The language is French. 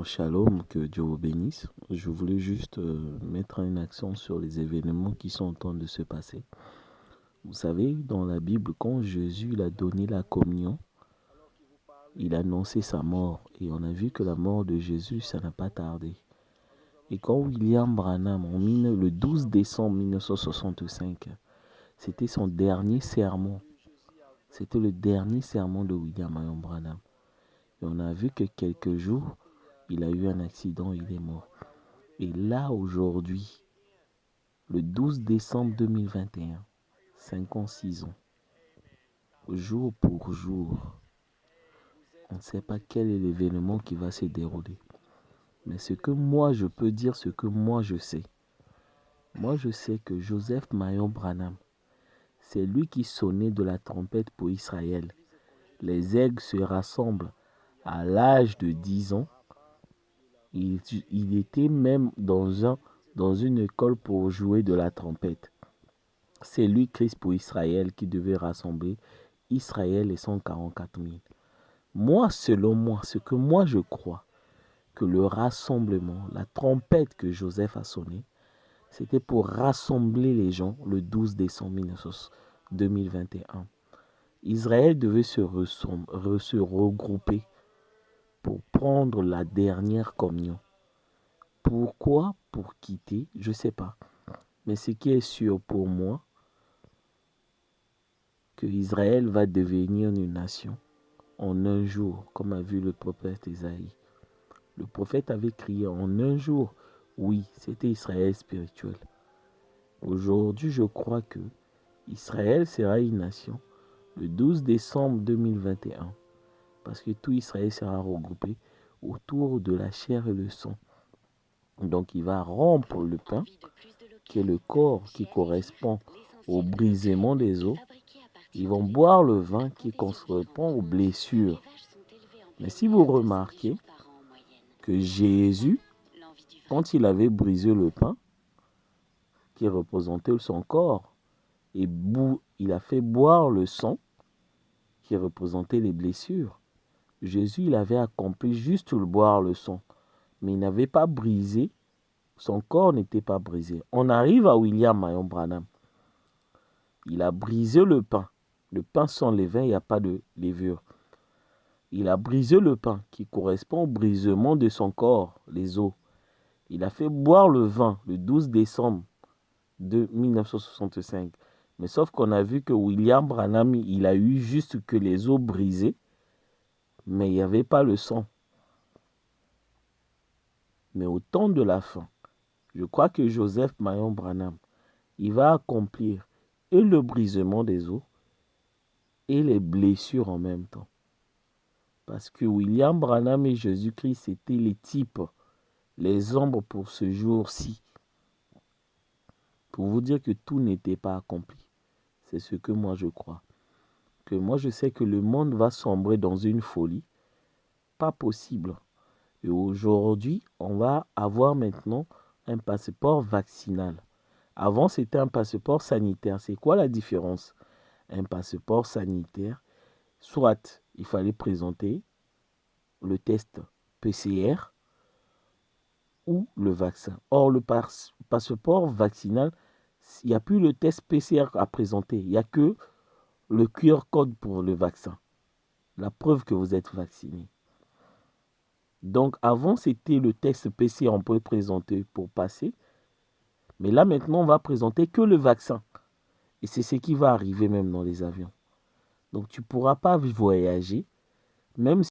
Shalom, que Dieu vous bénisse. Je voulais juste mettre un accent sur les événements qui sont en train de se passer. Vous savez, dans la Bible, quand Jésus il a donné la communion, il a annoncé sa mort. Et on a vu que la mort de Jésus, ça n'a pas tardé. Et quand William Branham, le 12 décembre 1965, c'était son dernier sermon. C'était le dernier sermon de William Marion Branham. Et on a vu que quelques jours, il a eu un accident, il est mort. Et là, aujourd'hui, le 12 décembre 2021, 56 ans, jour pour jour, on ne sait pas quel est l'événement qui va se dérouler. Mais ce que moi je peux dire, ce que moi je sais que Joseph Marion Branham, c'est lui qui sonnait de la trompette pour Israël. Les aigles se rassemblent à l'âge de 10 ans. Il était même dans une école pour jouer de la trompette. C'est lui, Christ pour Israël, qui devait rassembler Israël et 144 000. Moi, selon moi, ce que moi je crois, que le rassemblement, la trompette que Joseph a sonnée, c'était pour rassembler les gens le 12 décembre 2021. Israël devait se regrouper pour prendre la dernière communion. Pourquoi? Pour quitter? Je ne sais pas. Mais ce qui est sûr pour moi, que Israël va devenir une nation en un jour, comme a vu le prophète Isaïe. Le prophète avait crié en un jour. Oui, c'était Israël spirituel. Aujourd'hui, je crois que Israël sera une nation le 12 décembre 2021. Parce que tout Israël sera regroupé autour de la chair et le sang. Donc il va rompre le pain, qui est le corps qui correspond au brisement des os. Ils vont boire le vin qui correspond aux blessures. Mais si vous remarquez que Jésus, quand il avait brisé le pain, qui représentait son corps, et il a fait boire le sang, qui représentait les blessures, Jésus, il avait accompli juste le boire le sang, mais il n'avait pas brisé, son corps n'était pas brisé. On arrive à William Marion Branham. Il a brisé le pain. Le pain sans levain, il n'y a pas de levure. Il a brisé le pain qui correspond au brisement de son corps, les os. Il a fait boire le vin le 12 décembre de 1965. Mais sauf qu'on a vu que William Branham, il a eu juste que les os brisés, mais il n'y avait pas le sang. Mais au temps de la fin, je crois que Joseph Marion Branham, il va accomplir et le brisement des os et les blessures en même temps. Parce que William Branham et Jésus-Christ, c'était les types, les ombres pour ce jour-ci. Pour vous dire que tout n'était pas accompli. C'est ce que moi je crois. Que moi je sais que le monde va sombrer dans une folie. Pas possible. Et aujourd'hui, on va avoir maintenant un passeport vaccinal. Avant, c'était un passeport sanitaire. C'est quoi la différence? Un passeport sanitaire, soit il fallait présenter le test PCR ou le vaccin. Or, le passeport vaccinal, il n'y a plus le test PCR à présenter. Il n'y a que le QR code pour le vaccin. La preuve que vous êtes vacciné. Donc, avant, c'était le test PCR on peut présenter pour passer. Mais là, maintenant, on va présenter que le vaccin. Et c'est ce qui va arriver même dans les avions. Donc, tu ne pourras pas voyager, même